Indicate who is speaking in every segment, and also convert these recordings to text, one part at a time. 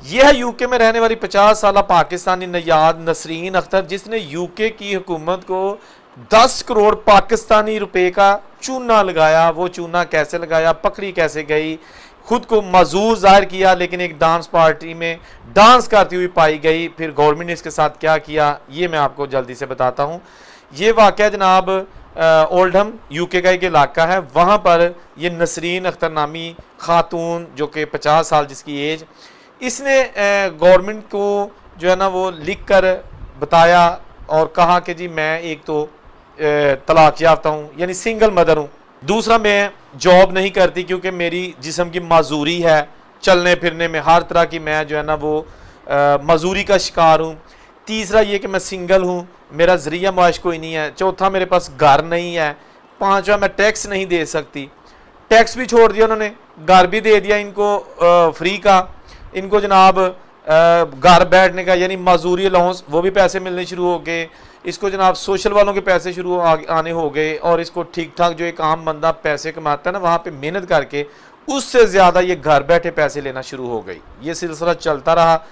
Speaker 1: यह है यूके में रहने वाली 50 साल पाकिस्तानी नयाद नसरीन अख्तर, जिसने यूके की हुकूमत को 10 करोड़ पाकिस्तानी रुपए का चूना लगाया। वो चूना कैसे लगाया, पकड़ी कैसे गई, खुद को मजूर जाहिर किया, लेकिन एक डांस पार्टी में डांस करती हुई पाई गई। फिर गवर्नमेंट ने इसके साथ क्या किया, ये मैं आपको जल्दी से बताता हूँ। ये वाक़या जनाब ओल्डहम यूके का एक इलाका है, वहाँ पर ये नसरीन अख्तर नामी खातून जो कि 50 साल जिसकी एज, इसने गवर्नमेंट को जो है ना वो लिख कर बताया और कहा कि जी मैं एक तो तलाक याफ्ता हूँ, यानी सिंगल मदर हूँ। दूसरा, मैं जॉब नहीं करती क्योंकि मेरी जिस्म की माजूरी है, चलने फिरने में हर तरह की मैं जो है ना वो मजूरी का शिकार हूँ। तीसरा ये कि मैं सिंगल हूँ, मेरा ज़रिया माश कोई नहीं है। चौथा, मेरे पास घर नहीं है। पांचवा, मैं टैक्स नहीं दे सकती। टैक्स भी छोड़ दिया उन्होंने, घर भी दे दिया इनको फ्री का। इनको जनाब घर बैठने का यानी मजदूरी अलाउंस वो भी पैसे मिलने शुरू हो गए। इसको जनाब सोशल वालों के पैसे शुरू आने हो गए, और इसको ठीक ठाक जो एक आम बंदा पैसे कमाता है ना वहाँ पे मेहनत करके, उससे ज़्यादा ये घर बैठे पैसे लेना शुरू हो गई। ये सिलसिला चलता रहा,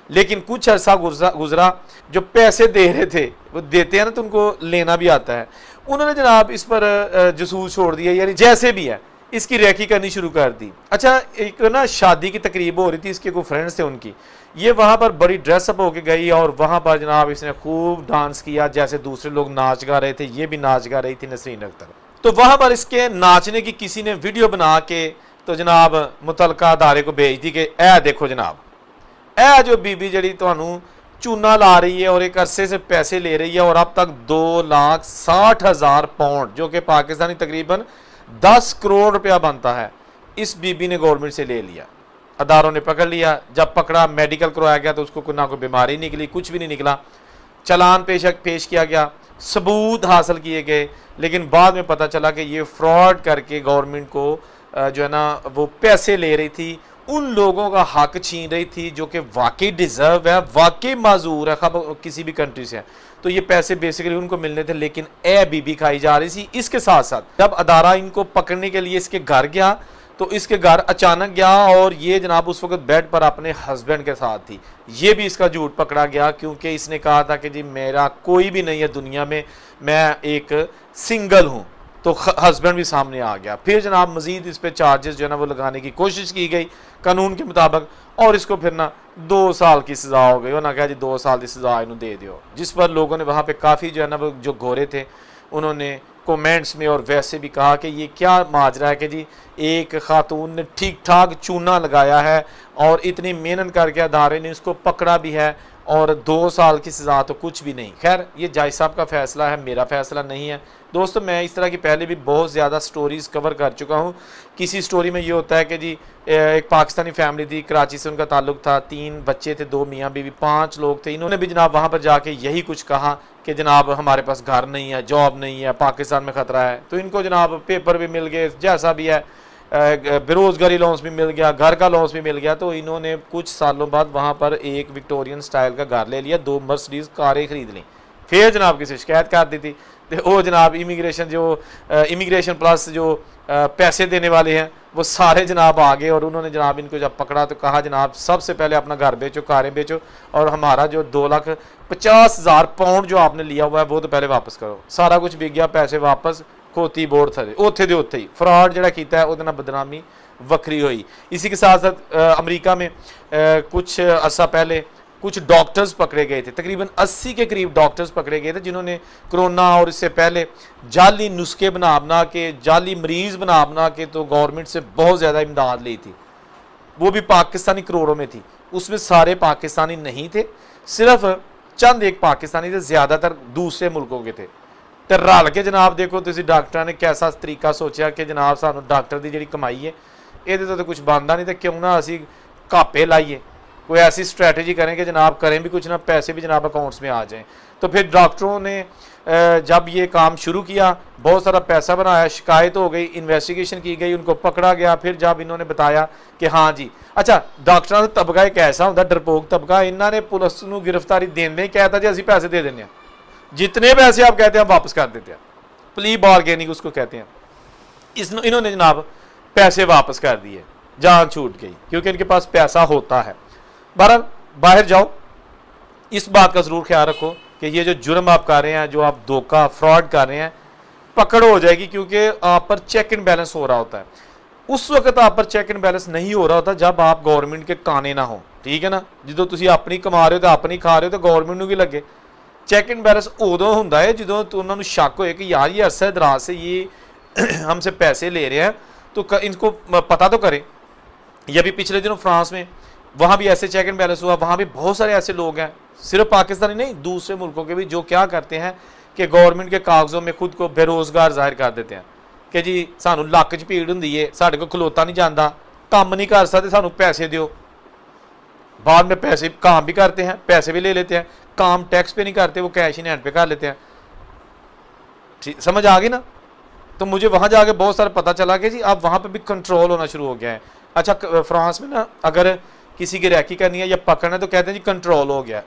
Speaker 1: लेकिन कुछ अर्सा गुजरा, जो पैसे दे रहे थे वो देते हैं ना तो उनको लेना भी आता है। उन्होंने जनाब इस पर जसूस छोड़ दिया, यानी जैसे भी है इसकी रेकी करनी शुरू कर दी। अच्छा, एक ना शादी की तकरीब हो रही थी, इसके कोई फ्रेंड्स थे उनकी, ये वहाँ पर बड़ी ड्रेसअप होके गई और वहाँ पर जनाब इसने खूब डांस किया, जैसे दूसरे लोग नाच गा रहे थे ये भी नाच गा रही थी नसरीन अख्तर। तो वहाँ पर इसके नाचने की किसी ने वीडियो बना के तो जनाब मुतलका अदारे को भेज दी कि ए देखो जनाब, ए जो बीबी जड़ी तुहानू चूना ला रही है और एक अरसे से पैसे ले रही है, और अब तक 2,60,000 पाउंड जो कि पाकिस्तानी तकरीबन 10 करोड़ रुपया बनता है, इस बीबी ने गवर्नमेंट से ले लिया। अदारों ने पकड़ लिया, जब पकड़ा मेडिकल करवाया गया तो उसको ना कोई बीमारी निकली, कुछ भी नहीं निकला। चालान पेश किया गया, सबूत हासिल किए गए, लेकिन बाद में पता चला कि ये फ्रॉड करके गवर्नमेंट को जो है ना वो पैसे ले रही थी, उन लोगों का हक छीन रही थी जो कि वाकई डिजर्व है, वाकई माजूर है खब किसी भी कंट्री से है। तो ये पैसे बेसिकली उनको मिलने थे, लेकिन ए बीबी खाई जा रही थी। इसके साथ साथ जब अदारा इनको पकड़ने के लिए इसके घर गया तो इसके घर अचानक गया, और ये जनाब उस वक्त बेड पर अपने हस्बैंड के साथ थी। ये भी इसका झूठ पकड़ा गया क्योंकि इसने कहा था कि जी मेरा कोई भी नहीं है दुनिया में, मैं एक सिंगल हूँ। तो हस्बैंड भी सामने आ गया। फिर जनाब मजीद इस पर चार्जेस जो है ना वो लगाने की कोशिश की गई कानून के मुताबिक, और इसको फिर ना 2 साल की सज़ा हो गई। ना कहा जी 2 साल की सज़ा इन्हों दे दियो, जिस पर लोगों ने वहाँ पे काफ़ी जो है ना वो जो गोरे थे उन्होंने कमेंट्स में और वैसे भी कहा कि ये क्या माजरा है कि जी एक खातून ने ठीक ठाक चूना लगाया है और इतनी मेहनत करके अदारे ने इसको पकड़ा भी है, और 2 साल की सज़ा तो कुछ भी नहीं। खैर ये जज साहब का फ़ैसला है, मेरा फ़ैसला नहीं है। दोस्तों मैं इस तरह की पहले भी बहुत ज़्यादा स्टोरीज़ कवर कर चुका हूँ। किसी स्टोरी में ये होता है कि जी एक पाकिस्तानी फैमिली थी, कराची से उनका ताल्लुक़ था, 3 बच्चे थे, 2 मियाँ बीवी, 5 लोग थे। इन्होंने भी जनाब वहाँ पर जाके यही कुछ कहा कि जनाब हमारे पास घर नहीं है, जॉब नहीं है, पाकिस्तान में ख़तरा है। तो इनको जनाब पेपर भी मिल गए, जैसा भी है बेरोज़गारी लोन्स भी मिल गया, घर का लोन्स भी मिल गया। तो इन्होंने कुछ सालों बाद वहाँ पर एक विक्टोरियन स्टाइल का घर ले लिया, 2 मर्सिडीज़ कारें ख़रीद ली। फिर जनाब किसी शिकायत कर दी थी तो वो जनाब इमिग्रेशन प्लस जो पैसे देने वाले हैं वो सारे जनाब आ गए, और उन्होंने जनाब इनको जब पकड़ा तो कहा जनाब सबसे पहले अपना घर बेचो, कारें बेचो, और हमारा जो 2,50,000 पाउंड जो आपने लिया हुआ है वो तो पहले वापस करो। सारा कुछ बिक गया, पैसे वापस, खोती बोर्ड थे उत्थे दे उत्थे ही। फ्रॉड जिहड़ा कीता है उहदे नाल बदनामी वक्री हुई। इसी के साथ साथ अमरीका में कुछ अर्सा पहले कुछ डॉक्टर्स पकड़े गए थे, तकरीबन 80 के करीब डॉक्टर्स पकड़े गए थे जिन्होंने कोरोना और इससे पहले जाली नुस्खे बना के, जाली मरीज़ बना के तो गवर्नमेंट से बहुत ज़्यादा इमदाद ली थी। वो भी पाकिस्तानी करोड़ों में थी, उसमें सारे पाकिस्तानी नहीं थे, सिर्फ चंद एक पाकिस्तानी थे, ज़्यादातर दूसरे मुल्कों के थे। तो रल के जनाब देखो तुसी डॉक्टर ने कैसा तरीका सोचा कि जनाब सानू डॉक्टर की जी कमाई है ये तो कुछ बनता नहीं, तो क्यों ना असी घापे लाइए, कोई ऐसी स्ट्रैटेजी करें कि जनाब करें भी कुछ ना, पैसे भी जनाब अकाउंट्स में आ जाएं। तो फिर डॉक्टरों ने जब ये काम शुरू किया, बहुत सारा पैसा बनाया, शिकायत हो गई, इन्वेस्टिगेशन की गई, उनको पकड़ा गया। फिर जब इन्होंने बताया कि हाँ जी, अच्छा डॉक्टरों का तबका एक ऐसा होता डरपोक तबका, इन्होंने पुलिस को गिरफ्तारी देने कहता जी असी पैसे दे देने, जितने पैसे आप कहते हैं वापस कर देते हैं, प्ली बारगेनिंग उसको कहते हैं। इन्होंने जनाब पैसे वापस कर दिए, जान छूट गई क्योंकि इनके पास पैसा होता है। बहरहाल बाहर जाओ, इस बात का ज़रूर ख्याल रखो कि ये जो जुर्म आप कर रहे हैं, जो आप धोखा फ्रॉड कर रहे हैं, पकड़ हो जाएगी, क्योंकि आप पर चेक एंड बैलेंस हो रहा होता है। उस वक्त आप पर चेक एंड बैलेंस नहीं हो रहा होता जब आप गवर्नमेंट के काने ना हो, ठीक है ना। जो तुम अपनी कमा रहे हो तो अपनी खा रहे हो तो गवर्नमेंट को भी लगे। चेक एंड बैलेंस उदों होंदा है जो उन्होंने शक होए कि यार ये अरसा दराज से ये हमसे पैसे ले रहे हैं, तो इनको पता तो करें। ये अभी पिछले दिनों फ्रांस में, वहाँ भी ऐसे चेक एंड बैलेंस हुआ। वहाँ भी बहुत सारे ऐसे लोग हैं, सिर्फ पाकिस्तानी नहीं, दूसरे मुल्कों के भी, जो क्या करते हैं कि गवर्नमेंट के कागज़ों में खुद को बेरोज़गार जाहिर कर देते हैं कि जी सानू लक च भीड़ होंदी है, साढ़े को खलोता नहीं जाता, काम नहीं कर सकते, सानू पैसे दो। बाद में पैसे काम भी करते हैं, पैसे भी ले लेते हैं, काम टैक्स पे नहीं करते, वो कैश इन हैंड पे कर लेते हैं। ठीक समझ आ गई ना। तो मुझे वहाँ जाके बहुत सारा पता चला कि जी अब वहाँ पे भी कंट्रोल होना शुरू हो गया है। अच्छा, फ्रांस में ना अगर किसी की रैकी करनी है या पकड़ना है तो कहते हैं जी कंट्रोल हो गया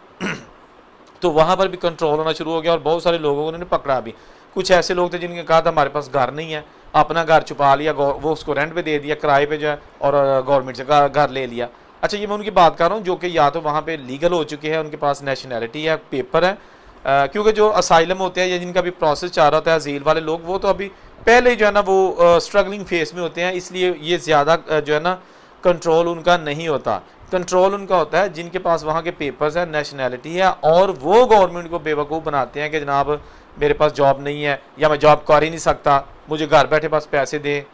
Speaker 1: तो वहाँ पर भी कंट्रोल होना शुरू हो गया और बहुत सारे लोगों को उन्होंने पकड़ा भी। कुछ ऐसे लोग थे जिनने कहा था हमारे पास घर नहीं है, अपना घर छुपा लिया, वो उसको रेंट पे दे दिया, किराए पे जो है, और गवर्नमेंट से घर ले लिया। अच्छा, ये मैं उनकी बात कर रहा हूँ जो कि या तो वहाँ पे लीगल हो चुके हैं, उनके पास नेशनैलिटी है, पेपर है, क्योंकि जो असाइलम होते हैं या जिनका भी प्रोसेस चाह रहा होता है अजील वाले लोग, वो तो अभी पहले ही जो है ना वो स्ट्रगलिंग फेस में होते हैं, इसलिए ये ज़्यादा जो है ना कंट्रोल उनका नहीं होता। कंट्रोल उनका होता है जिनके पास वहाँ के पेपर्स है, नेशनैलिटी है, और वो गवर्नमेंट को बेवकूफ़ बनाते हैं कि जनाब मेरे पास जॉब नहीं है या मैं जॉब कर ही नहीं सकता, मुझे घर बैठे पास पैसे दें,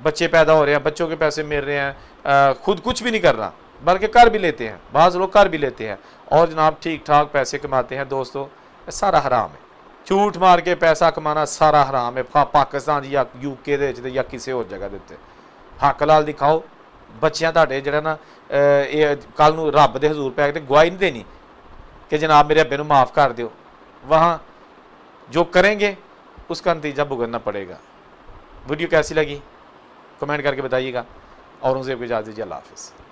Speaker 1: बच्चे पैदा हो रहे हैं, बच्चों के पैसे मिल रहे हैं, खुद कुछ भी नहीं कर रहा, बल्कि कर भी लेते हैं, बाज़ लोग कर भी लेते हैं और जनाब ठीक ठाक पैसे कमाते हैं। दोस्तों, सारा हराम है, झूठ मार के पैसा कमाना सारा हराम है। पाकिस्तान या यूके दे या किसी और जगह देते हक लाल दिखाओ। बच्चियां ਤੁਹਾਡੇ ਜਿਹੜਾ ना कल ਨੂੰ रब के हजूर पै के गवाही नहीं देनी कि जनाब मेरे अब्बे ਨੂੰ माफ़ कर दो। वहाँ जो करेंगे उसका नतीजा भुगतना पड़ेगा। वीडियो कैसी लगी कमेंट करके बताइएगा और उनसे इजाज़त दीजिए। अल्लाह हाफ़िज़।